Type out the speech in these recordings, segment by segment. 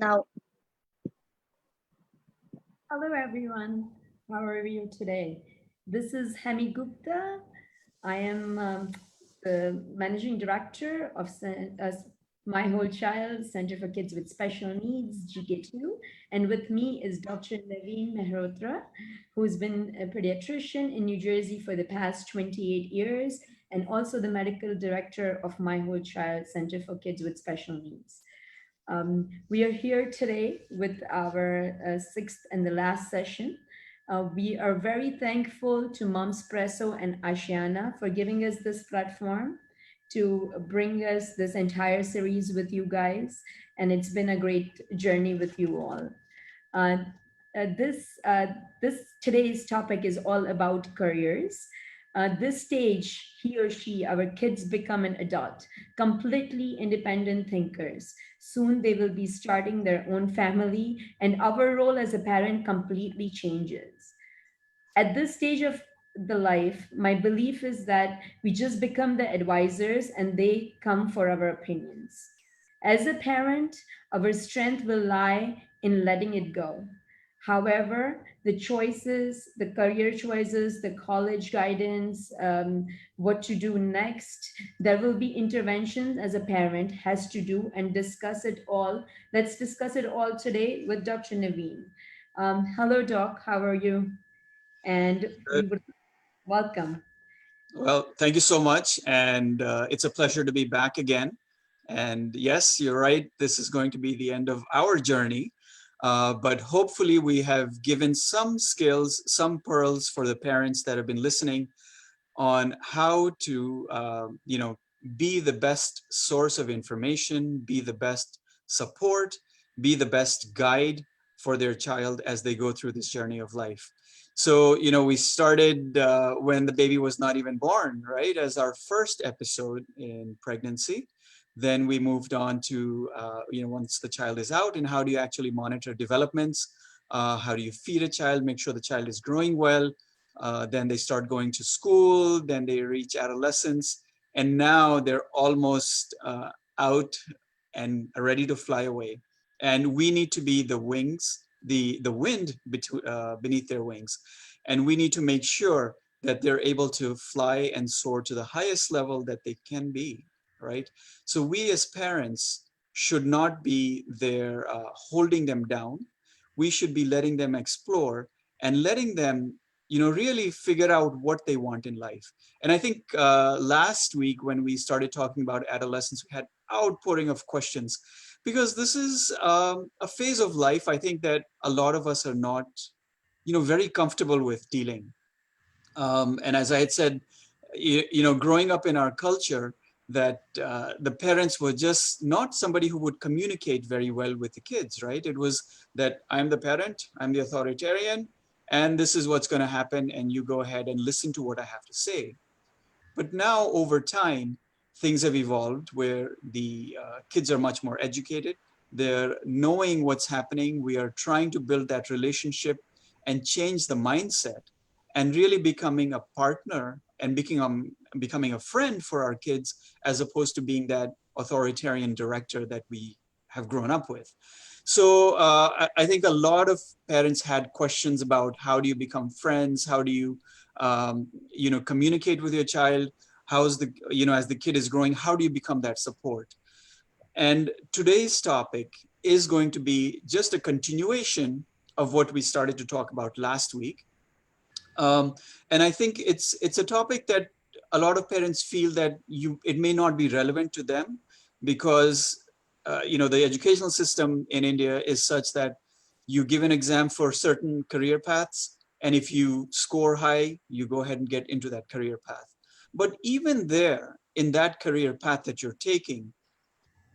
Now, Hello, everyone. How are you today? This is Hemi Gupta. I am the managing director of My Whole Child Center for Kids with Special Needs, GK2. And with me is Dr. Naveen Mehrotra, who's been a pediatrician in New Jersey for the past 28 years and also the medical director of My Whole Child Center for Kids with Special Needs. We are here today with our sixth and the last session. We are very thankful to Momspresso and Ashiana for giving us this platform to bring us this entire series with you guys. And it's been a great journey with you all. Uh, uh, this, uh, this today's topic is all about careers. This stage, he or she, our kids become an adult, completely independent thinkers. Soon they will be starting their own family, and our role as a parent completely changes. At this stage of the life, my belief is that we just become the advisors and they come for our opinions. As a parent, our strength will lie in letting it go. However, the choices, the career choices, the college guidance, what to do next, there will be interventions as a parent has to do and discuss it all. Let's discuss it all today with Dr. Naveen. Hello, Doc. How are you? And we Good. would welcome. Well, thank you so much. And it's a pleasure to be back again. And yes, you're right. This is going to be the end of our journey. But hopefully we have given some skills, some pearls for the parents that have been listening on how to, be the best source of information, be the best support, be the best guide for their child as they go through this journey of life. So, we started when the baby was not even born, right, as our first episode in pregnancy. Then we moved on to, once the child is out, and how do you actually monitor developments? How do you feed a child, make sure the child is growing well? Then they start going to school, then they reach adolescence, and now they're almost out and ready to fly away. And we need to be the wings, the wind beneath their wings. And we need to make sure that they're able to fly and soar to the highest level that they can be, right? So we as parents should not be there holding them down. We should be letting them explore and letting them really figure out what they want in life. And I think last week when we started talking about adolescence, we had outpouring of questions because this is a phase of life, I think, that a lot of us are not very comfortable with dealing. And as I had said, growing up in our culture, that the parents were just not somebody who would communicate very well with the kids, right? It was that I'm the parent, I'm the authoritarian, and this is what's going to happen, and you go ahead and listen to what I have to say. But now, over time, things have evolved where the kids are much more educated. They're knowing what's happening. We are trying to build that relationship and change the mindset and really becoming a partner and becoming a friend for our kids, as opposed to being that authoritarian director that we have grown up with. So I think a lot of parents had questions about how do you become friends? How do you communicate with your child? How's the, as the kid is growing, how do you become that support? And today's topic is going to be just a continuation of what we started to talk about last week. And I think it's a topic that a lot of parents feel that it may not be relevant to them because the educational system in India is such that you give an exam for certain career paths, and if you score high, you go ahead and get into that career path. But even there, in that career path that you're taking,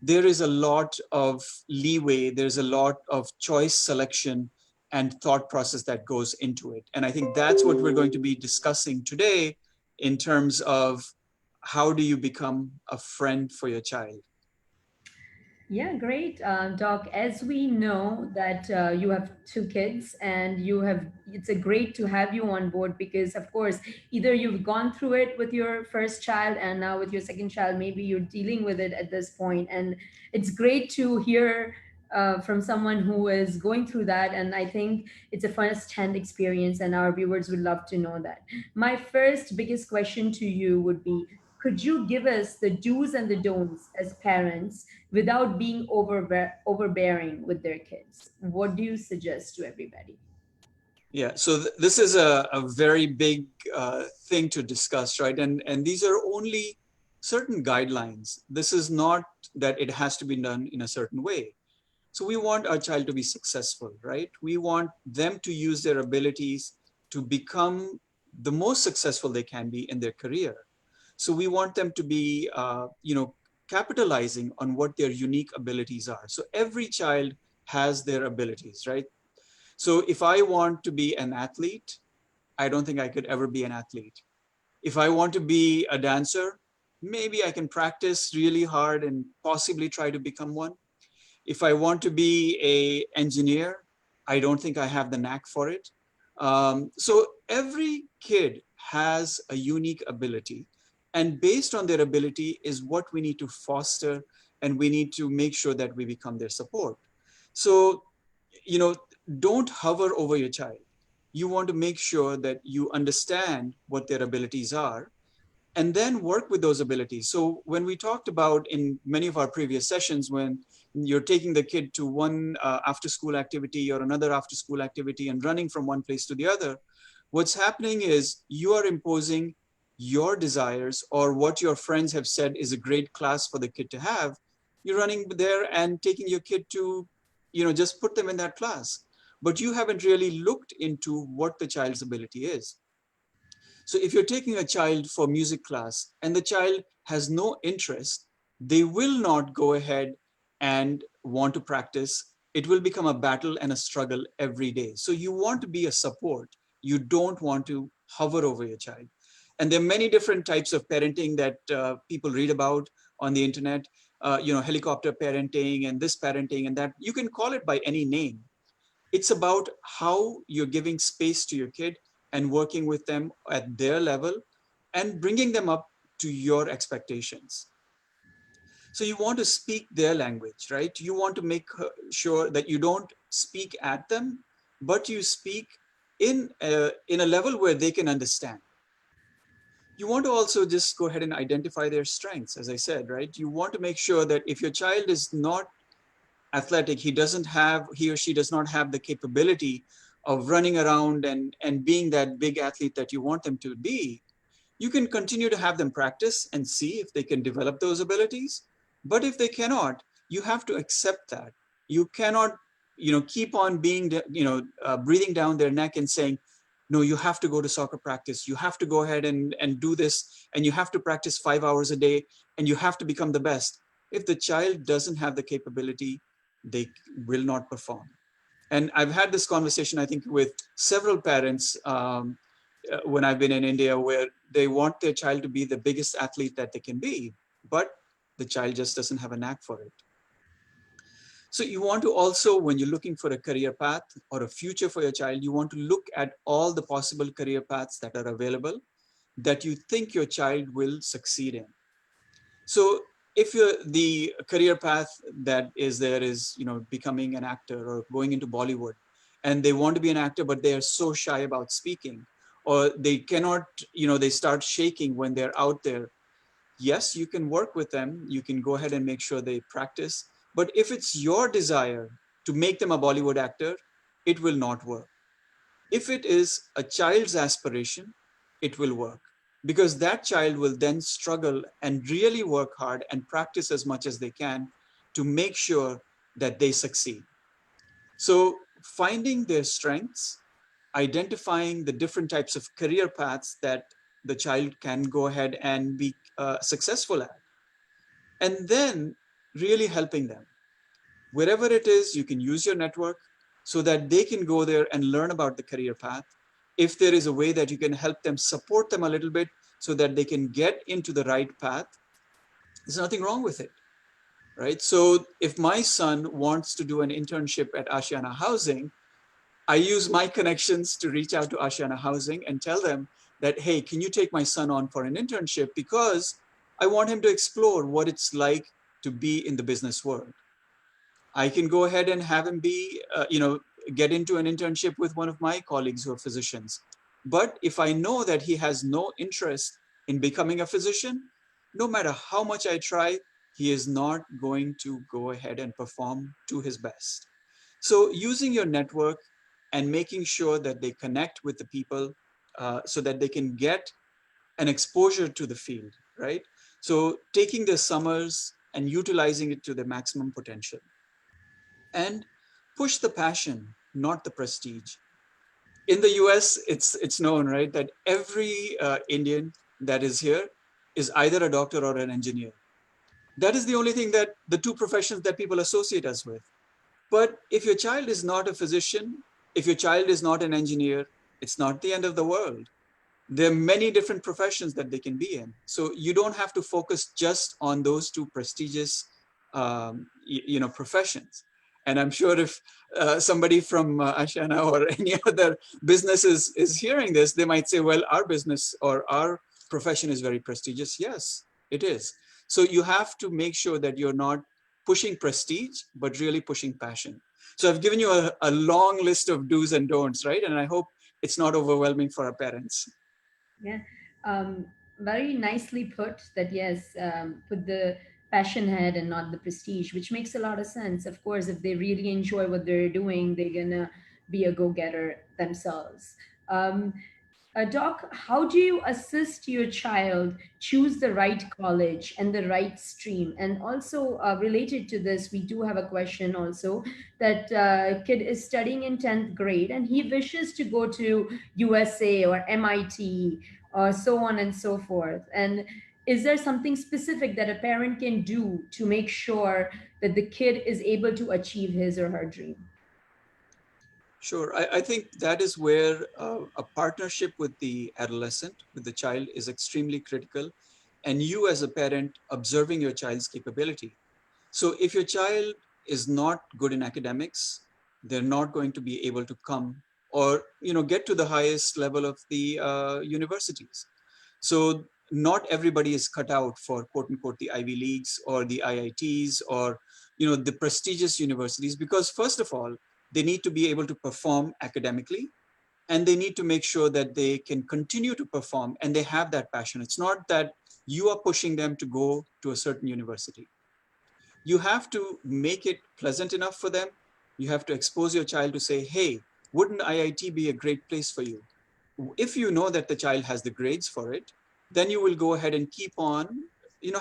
there is a lot of leeway, there's a lot of choice selection and thought process that goes into it. And I think that's what we're going to be discussing today in terms of how do you become a friend for your child. Yeah, great, Doc. As we know that you have two kids, and it's a great to have you on board because, of course, either you've gone through it with your first child, and now with your second child, maybe you're dealing with it at this point, and it's great to hear from someone who is going through that, and I think it's a first-hand experience, and our viewers would love to know that. My first biggest question to you would be, could you give us the do's and the don'ts as parents without being overbearing with their kids? What do you suggest to everybody? Yeah, so this is a very big thing to discuss, right? And these are only certain guidelines. This is not that it has to be done in a certain way. So we want our child to be successful, right? We want them to use their abilities to become the most successful they can be in their career. So we want them to be, capitalizing on what their unique abilities are. So every child has their abilities, right? So if I want to be an athlete, I don't think I could ever be an athlete. If I want to be a dancer, maybe I can practice really hard and possibly try to become one. If I want to be a engineer, I don't think I have the knack for it. So every kid has a unique ability, and based on their ability is what we need to foster, and we need to make sure that we become their support. So, you know, don't hover over your child. You want to make sure that you understand what their abilities are and then work with those abilities. So when we talked about in many of our previous sessions, when you're taking the kid to one after school activity or another after school activity and running from one place to the other, what's happening is you are imposing your desires or what your friends have said is a great class for the kid to have. You're running there and taking your kid to, just put them in that class. But you haven't really looked into what the child's ability is. So if you're taking a child for music class and the child has no interest, they will not go ahead and want to practice. It will become a battle and a struggle every day. So you want to be a support. You don't want to hover over your child. And there are many different types of parenting that people read about on the internet, helicopter parenting and this parenting and that. You can call it by any name. It's about how you're giving space to your kid and working with them at their level and bringing them up to your expectations. So you want to speak their language, right? You want to make sure that you don't speak at them, but you speak in a level where they can understand. You want to also just go ahead and identify their strengths, as I said, right? You want to make sure that if your child is not athletic, he or she does not have the capability of running around and being that big athlete that you want them to be, you can continue to have them practice and see if they can develop those abilities. But if they cannot, you have to accept that. You cannot, keep on being, breathing down their neck and saying, no, you have to go to soccer practice. You have to go ahead and do this, and you have to practice 5 hours a day, and you have to become the best. If the child doesn't have the capability, they will not perform. And I've had this conversation, I think, with several parents when I've been in India, where they want their child to be the biggest athlete that they can be, but the child just doesn't have a knack for it. So you want to also, when you're looking for a career path or a future for your child, you want to look at all the possible career paths that are available that you think your child will succeed in. So if the career path that is there is, becoming an actor or going into Bollywood, and they want to be an actor, but they are so shy about speaking, or they cannot, they start shaking when they're out there. Yes, you can work with them. You can go ahead and make sure they practice. But if it's your desire to make them a Bollywood actor, it will not work. If it is a child's aspiration, it will work, because that child will then struggle and really work hard and practice as much as they can to make sure that they succeed. So finding their strengths, identifying the different types of career paths that the child can go ahead and be successful at, and then really helping them. Wherever it is, you can use your network so that they can go there and learn about the career path. If there is a way that you can help them, support them a little bit so that they can get into the right path, there's nothing wrong with it, right? So if my son wants to do an internship at Ashiana Housing, I use my connections to reach out to Ashiana Housing and tell them that, hey, can you take my son on for an internship? Because I want him to explore what it's like to be in the business world. I can go ahead and have him be, get into an internship with one of my colleagues who are physicians. But if I know that he has no interest in becoming a physician, no matter how much I try, he is not going to go ahead and perform to his best. So using your network and making sure that they connect with the people so that they can get an exposure to the field, right? So taking their summers and utilizing it to their maximum potential and push the passion, not the prestige. In the US, it's known, right, that every Indian that is here is either a doctor or an engineer. That is the only thing that the two professions that people associate us with. But if your child is not a physician, if your child is not an engineer, it's not the end of the world. There are many different professions that they can be in. So you don't have to focus just on those two prestigious, professions. And I'm sure if somebody from Ashana or any other business is hearing this, they might say, well, our business or our profession is very prestigious. Yes, it is. So you have to make sure that you're not pushing prestige, but really pushing passion. So I've given you a long list of do's and don'ts, right? And I hope it's not overwhelming for our parents. Yeah, very nicely put that, yes, put the passion ahead and not the prestige, which makes a lot of sense. Of course, if they really enjoy what they're doing, they're gonna be a go-getter themselves. Um, Doc, how do you assist your child choose the right college and the right stream? And also, related to this, we do have a question also that kid is studying in 10th grade and he wishes to go to USA or MIT or so on and so forth. And is there something specific that a parent can do to make sure that the kid is able to achieve his or her dream? Sure. I think that is where a partnership with the adolescent, with the child, is extremely critical. And you, as a parent, observing your child's capability. So, if your child is not good in academics, they're not going to be able to come or get to the highest level of the universities. So, not everybody is cut out for quote unquote the Ivy Leagues or the IITs or the prestigious universities because first of all they need to be able to perform academically and they need to make sure that they can continue to perform and they have that passion. It's not that you are pushing them to go to a certain university. You have to make it pleasant enough for them. You have to expose your child to say, hey, wouldn't IIT be a great place for you? If you know that the child has the grades for it, then you will go ahead and keep on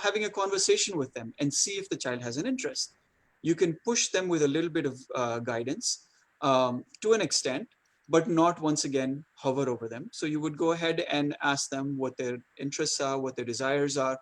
having a conversation with them and see if the child has an interest. You can push them with a little bit of guidance to an extent, but not once again hover over them. So you would go ahead and ask them what their interests are, what their desires are,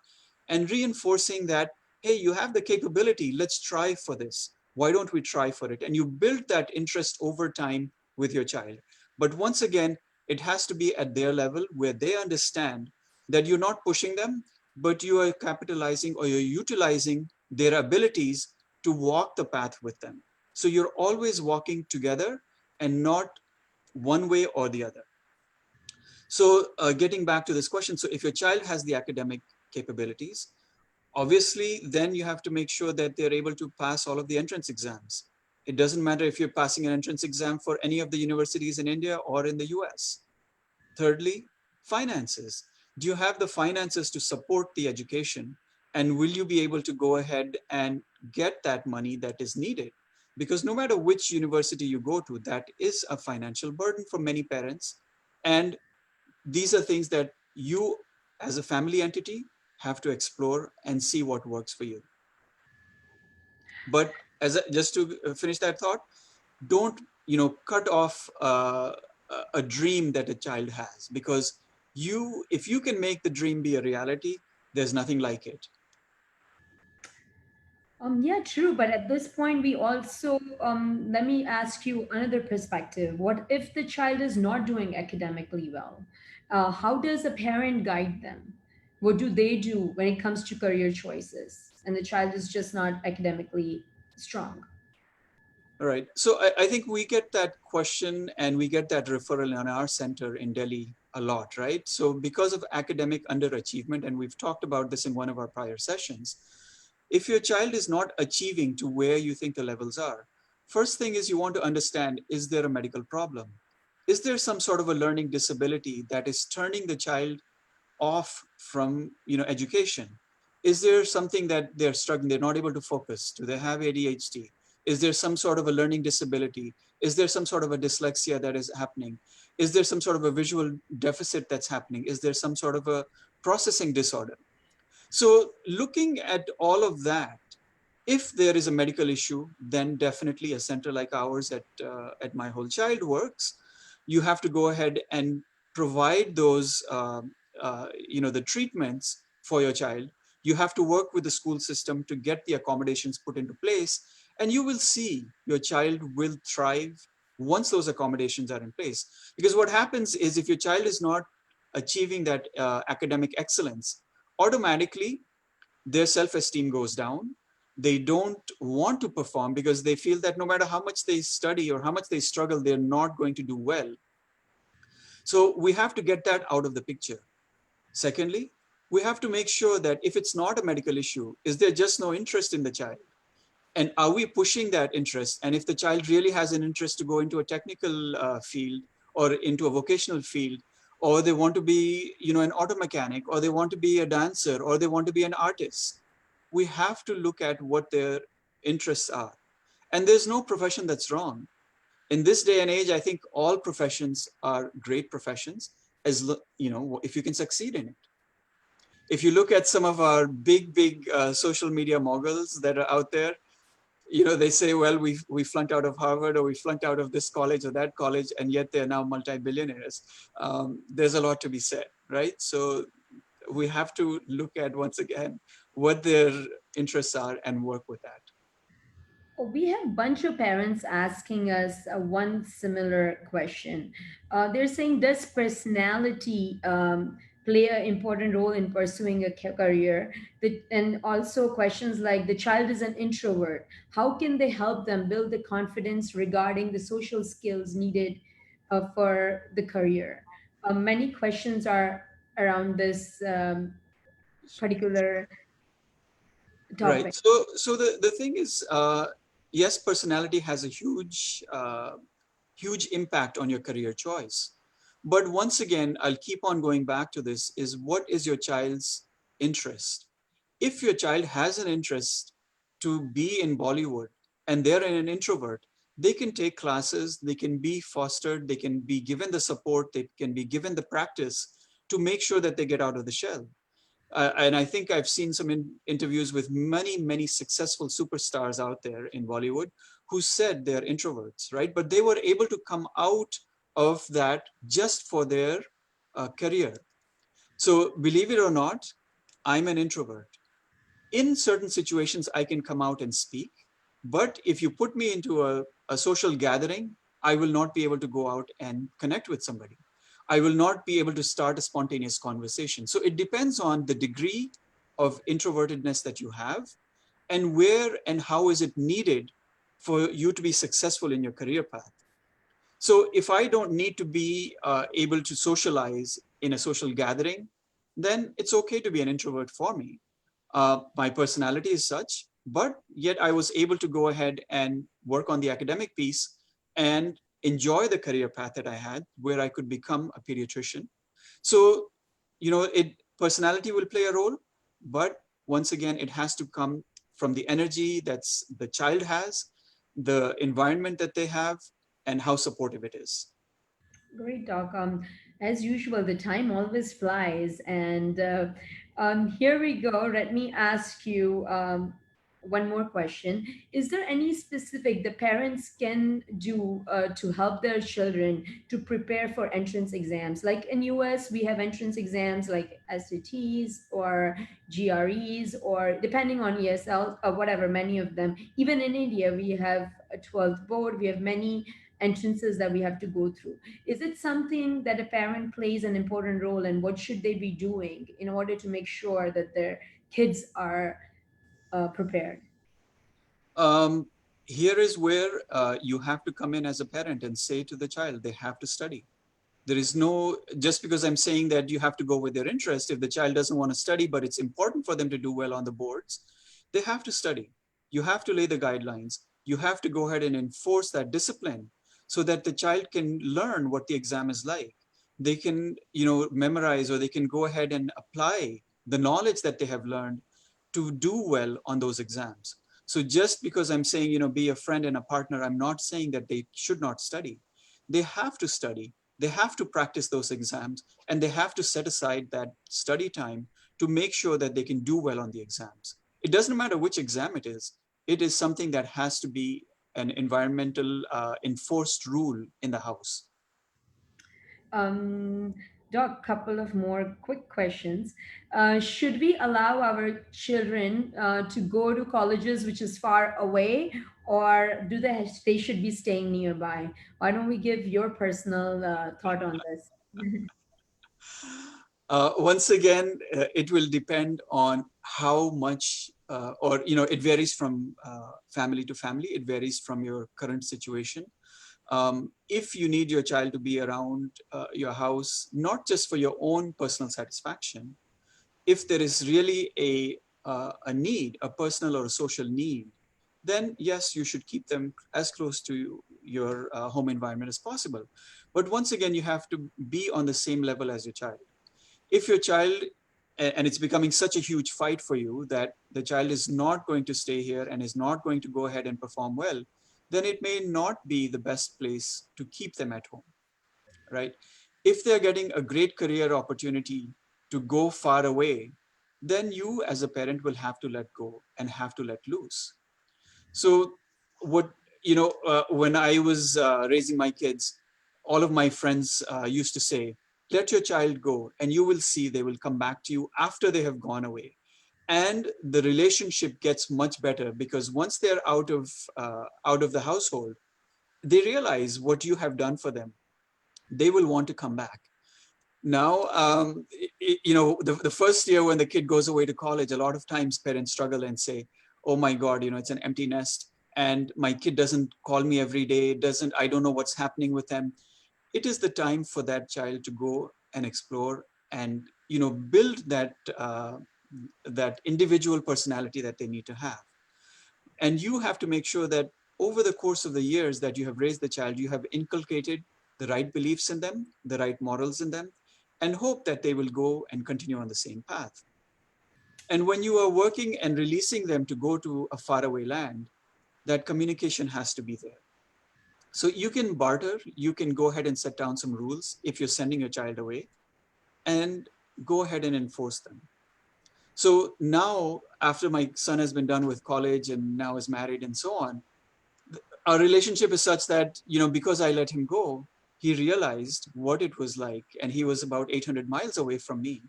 and reinforcing that, hey, you have the capability, let's try for this. Why don't we try for it? And you build that interest over time with your child. But once again, it has to be at their level where they understand that you're not pushing them, but you are capitalizing or you're utilizing their abilities to walk the path with them. So you're always walking together and not one way or the other. So getting back to this question, so if your child has the academic capabilities, obviously then you have to make sure that they're able to pass all of the entrance exams. It doesn't matter if you're passing an entrance exam for any of the universities in India or in the US. Thirdly, finances. Do you have the finances to support the education? And will you be able to go ahead and get that money that is needed? Because no matter which university you go to, that is a financial burden for many parents. And these are things that you, as a family entity, have to explore and see what works for you. But just to finish that thought, don't cut off a dream that a child has, because if you can make the dream be a reality, there's nothing like it. Yeah, true. But at this point, we also, let me ask you another perspective. What if the child is not doing academically well? How does a parent guide them? What do they do when it comes to career choices? And the child is just not academically strong. All right, so I think we get that question and we get that referral in our center in Delhi a lot, right? So because of academic underachievement, and we've talked about this in one of our prior sessions, If your child is not achieving to where you think the levels are, first thing is you want to understand, is there a medical problem? Is there some sort of a learning disability that is turning the child off from education? Is there something that they're struggling, they're not able to focus? Do they have ADHD? Is there some sort of a learning disability? Is there some sort of a dyslexia that is happening? Is there some sort of a visual deficit that's happening? Is there some sort of a processing disorder? So looking at all of that, if there is a medical issue, then definitely a center like ours at My Whole Child works. You have to go ahead and provide those, the treatments for your child. You have to work with the school system to get the accommodations put into place, and you will see your child will thrive once those accommodations are in place. Because what happens is, if your child is not achieving that academic excellence, automatically their self-esteem goes down. They don't want to perform because they feel that no matter how much they study or how much they struggle, they're not going to do well. So we have to get that out of the picture. Secondly, we have to make sure that if it's not a medical issue, is there just no interest in the child? And are we pushing that interest? And if the child really has an interest to go into a technical field or into a vocational field, or they want to be, an auto mechanic, or they want to be a dancer, or they want to be an artist, we have to look at what their interests are. And there's no profession that's wrong. In this day and age, I think all professions are great professions, as if you can succeed in it. If you look at some of our big social media moguls that are out there, they say, well, we flunked out of Harvard, or we flunked out of this college or that college, and yet they're now multi-billionaires. There's a lot to be said, right? So we have to look at, once again, what their interests are and work with that. We have a bunch of parents asking us one similar question. They're saying, does personality play an important role in pursuing a career? And also questions like, the child is an introvert. How can they help them build the confidence regarding the social skills needed for the career? Many questions are around this particular Right. topic. So the thing is, yes, personality has a huge impact on your career choice. But once again, I'll keep on going back to this, is what is your child's interest? If your child has an interest to be in Bollywood and they're an introvert, they can take classes, they can be fostered, they can be given the support, they can be given the practice to make sure that they get out of the shell. And I think I've seen some interviews with many successful superstars out there in Bollywood who said they're introverts, right? But they were able to come out of that just for their career. So believe it or not, I'm an introvert. In certain situations, I can come out and speak. But if you put me into a social gathering, I will not be able to go out and connect with somebody. I will not be able to start a spontaneous conversation. So it depends on the degree of introvertedness that you have, and where and how is it needed for you to be successful in your career path. So if I don't need to be able to socialize in a social gathering, then it's okay to be an introvert for me. My personality is such, but yet I was able to go ahead and work on the academic piece and enjoy the career path that I had, where I could become a pediatrician. So, personality will play a role, but once again, it has to come from the energy that's the child has, the environment that they have, and how supportive it is. Great talk. As usual, the time always flies. And here we go. Let me ask you one more question. Is there any specific the parents can do to help their children to prepare for entrance exams? Like in US, we have entrance exams like SATs or GREs, or depending on ESL or whatever, many of them. Even in India, we have a 12th board. We have many entrances that we have to go through. Is it something that a parent plays an important role, and what should they be doing in order to make sure that their kids are prepared? Um, Here is where you have to come in as a parent and say to the child, they have to study. There is no, just because I'm saying that you have to go with their interest, if the child doesn't want to study, but it's important for them to do well on the boards, they have to study. You have to lay the guidelines. You have to go ahead and enforce that discipline so that the child can learn what the exam is like. They can, memorize, or they can go ahead and apply the knowledge that they have learned to do well on those exams. So just because I'm saying, be a friend and a partner, I'm not saying that they should not study. They have to study. They have to practice those exams, and they have to set aside that study time to make sure that they can do well on the exams. It doesn't matter which exam it is something that has to be an environmental enforced rule in the house. Um, Doc, couple of more quick questions. Should we allow our children to go to colleges which is far away, or do they should be staying nearby? Why don't we give your personal thought on this? Once again, it will depend on how much, or it varies from family to family. It varies from your current situation. If you need your child to be around your house, not just for your own personal satisfaction, if there is really a need, a personal or a social need, then yes, you should keep them as close to your home environment as possible. But once again, you have to be on the same level as your child. If your child, and it's becoming such a huge fight for you that the child is not going to stay here and is not going to go ahead and perform well, then it may not be the best place to keep them at home, right? If they're getting a great career opportunity to go far away, then you as a parent will have to let go and have to let loose. So what, when I was raising my kids, all of my friends used to say, let your child go and you will see they will come back to you after they have gone away. And the relationship gets much better because once they're out of the household, they realize what you have done for them. They will want to come back. Now, the first year when the kid goes away to college, a lot of times parents struggle and say, oh my God, it's an empty nest and my kid doesn't call me every day, I don't know what's happening with them. It is the time for that child to go and explore and, build that individual personality that they need to have. And you have to make sure that over the course of the years that you have raised the child, you have inculcated the right beliefs in them, the right morals in them, and hope that they will go and continue on the same path. And when you are working and releasing them to go to a faraway land, that communication has to be there. So you can barter, you can go ahead and set down some rules if you're sending your child away, and go ahead and enforce them. So now, after my son has been done with college and now is married and so on, our relationship is such that, because I let him go, he realized what it was like, and he was about 800 miles away from me.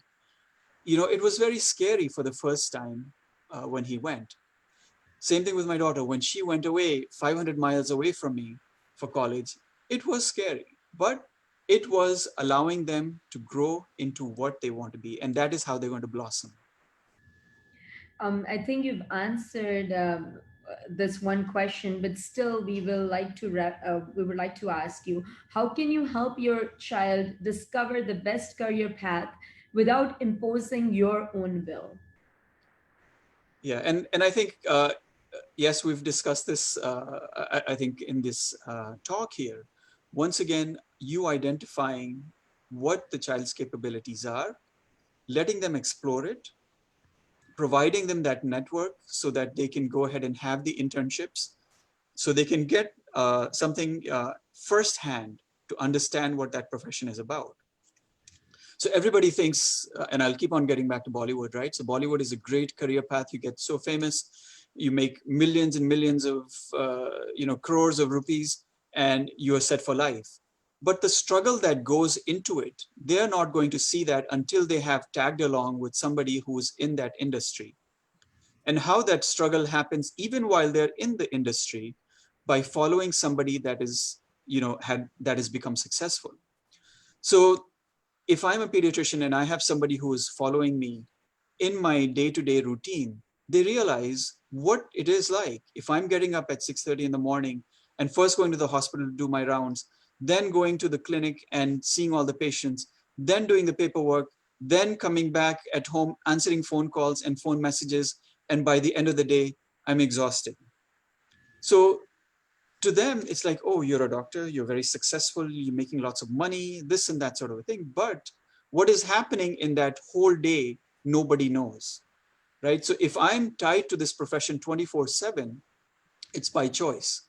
It was very scary for the first time when he went. Same thing with my daughter. When she went away 500 miles away from me for college, it was scary, but it was allowing them to grow into what they want to be. And that is how they're going to blossom. I think you've answered this one question, but still, we would like to ask you: how can you help your child discover the best career path without imposing your own will? Yeah, and I think yes, we've discussed this. I think in this talk here, once again, you identifying what the child's capabilities are, letting them explore it, providing them that network so that they can go ahead and have the internships, so they can get something firsthand to understand what that profession is about. So everybody thinks, and I'll keep on getting back to Bollywood, right? So Bollywood is a great career path. You get so famous, you make millions and millions of, crores of rupees, and you are set for life. But the struggle that goes into it, they're not going to see that until they have tagged along with somebody who's in that industry. And how that struggle happens, even while they're in the industry, by following somebody that is, that has become successful. So if I'm a pediatrician and I have somebody who is following me in my day-to-day routine, they realize what it is like. If I'm getting up at 6:30 in the morning and first going to the hospital to do my rounds, then going to the clinic and seeing all the patients, then doing the paperwork, then coming back at home, answering phone calls and phone messages, and by the end of the day, I'm exhausted. So to them, it's like, oh, you're a doctor, you're very successful, you're making lots of money, this and that sort of a thing. But what is happening in that whole day, nobody knows, right? So if I'm tied to this profession 24/7, it's by choice.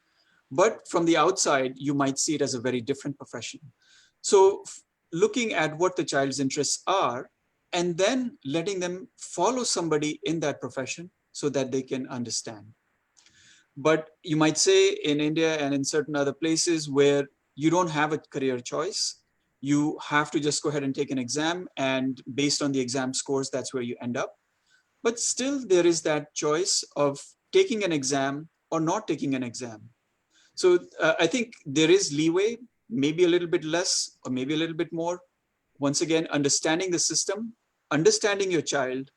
But from the outside, you might see it as a very different profession. So looking at what the child's interests are, and then letting them follow somebody in that profession so that they can understand. But you might say in India and in certain other places where you don't have a career choice, you have to just go ahead and take an exam, and based on the exam scores, that's where you end up. But still, there is that choice of taking an exam or not taking an exam. So I think there is leeway, maybe a little bit less or maybe a little bit more. Once again, understanding the system, understanding your child,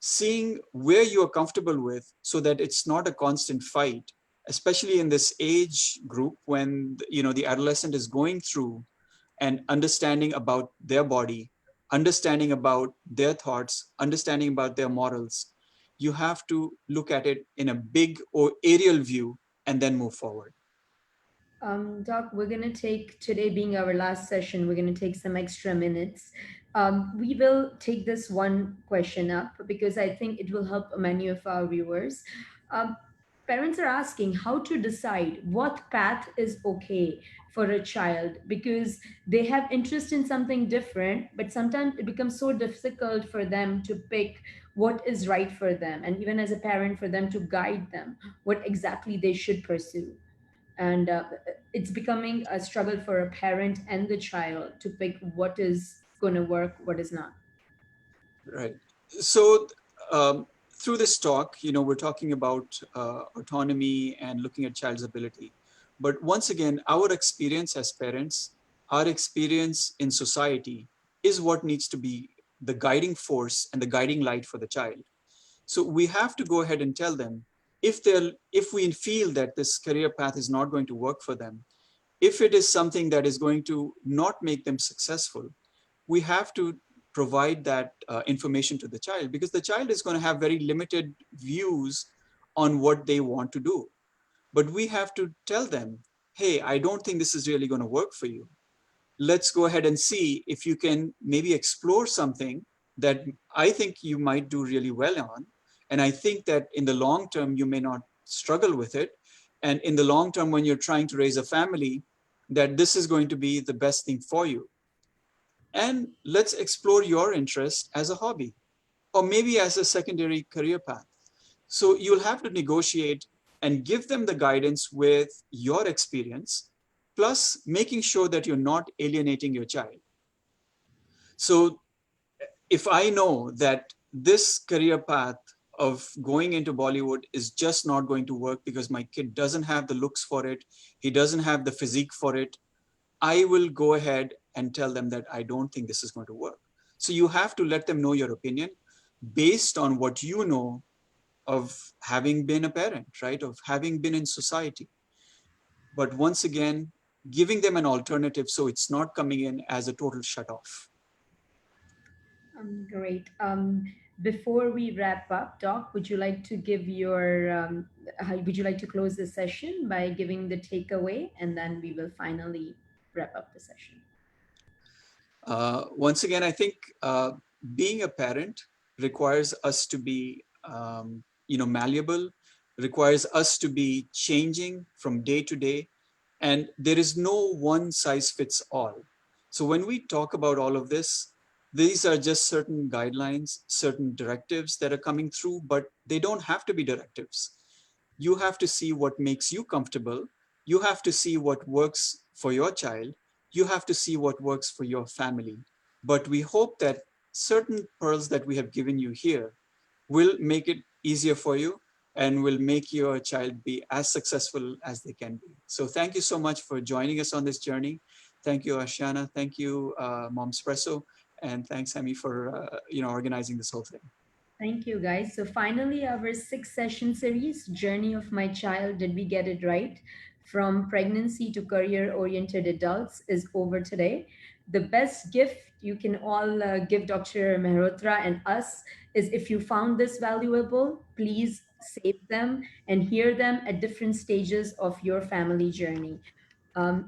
seeing where you are comfortable with so that it's not a constant fight, especially in this age group when the adolescent is going through and understanding about their body, understanding about their thoughts, understanding about their morals. You have to look at it in a big or aerial view and then move forward. Doc, we're going to take today being our last session, we're going to take some extra minutes. We will take this one question up because I think it will help many of our viewers. Um, Parents are asking how to decide what path is okay for a child because they have interest in something different, but sometimes it becomes so difficult for them to pick what is right for them, and even as a parent, for them to guide them what exactly they should pursue. And it's becoming a struggle for a parent and the child to pick what is going to work, what is not. Right. So through this talk, we're talking about autonomy and looking at child's ability. But once again, our experience as parents, our experience in society is what needs to be the guiding force and the guiding light for the child. So we have to go ahead and tell them if we feel that this career path is not going to work for them, if it is something that is going to not make them successful, we have to provide that information to the child, because the child is going to have very limited views on what they want to do. But we have to tell them, hey, I don't think this is really going to work for you. Let's go ahead and see if you can maybe explore something that I think you might do really well on. And I think that in the long term, you may not struggle with it. And in the long term, when you're trying to raise a family, that this is going to be the best thing for you. And let's explore your interest as a hobby or maybe as a secondary career path. So you'll have to negotiate and give them the guidance with your experience, plus making sure that you're not alienating your child. So if I know that this career path of going into Bollywood is just not going to work because my kid doesn't have the looks for it, he doesn't have the physique for it, I will go ahead and tell them that I don't think this is going to work. So you have to let them know your opinion based on what you know of having been a parent, right? Of having been in society. But once again, giving them an alternative so it's not coming in as a total shut off. Great. Before we wrap up, Doc, would you like to give your, would you like to close the session by giving the takeaway, and then we will finally wrap up the session? Once again, I think being a parent requires us to be, malleable, requires us to be changing from day to day. And there is no one size fits all. So when we talk about all of this, these are just certain guidelines, certain directives that are coming through, but they don't have to be directives. You have to see what makes you comfortable. You have to see what works for your child. You have to see what works for your family. But we hope that certain pearls that we have given you here will make it easier for you and will make your child be as successful as they can be. So thank you so much for joining us on this journey. Thank you, Ashiana. Thank you, Momspresso. And thanks, Hemi, for organizing this whole thing. Thank you, guys. So finally, our 6-session series, Journey of My Child, Did We Get It Right? From Pregnancy to Career-Oriented Adults, is over today. the best gift you can all give Dr. Mehrotra and us is, if you found this valuable, please save them and hear them at different stages of your family journey.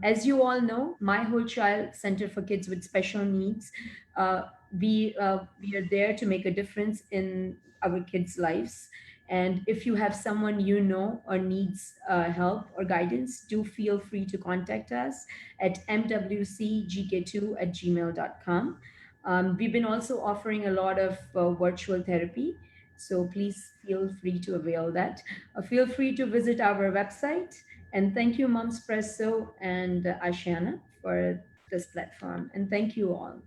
As you all know, My Whole Child Center for Kids with Special Needs, uh, we are there to make a difference in our kids' lives. And if you have someone you know or needs help or guidance, do feel free to contact us at mwcgk2@gmail.com. We've been also offering a lot of virtual therapy, so please feel free to avail that. Feel free to visit our website. And thank you, Momspresso and Ashana, for this platform. And thank you all.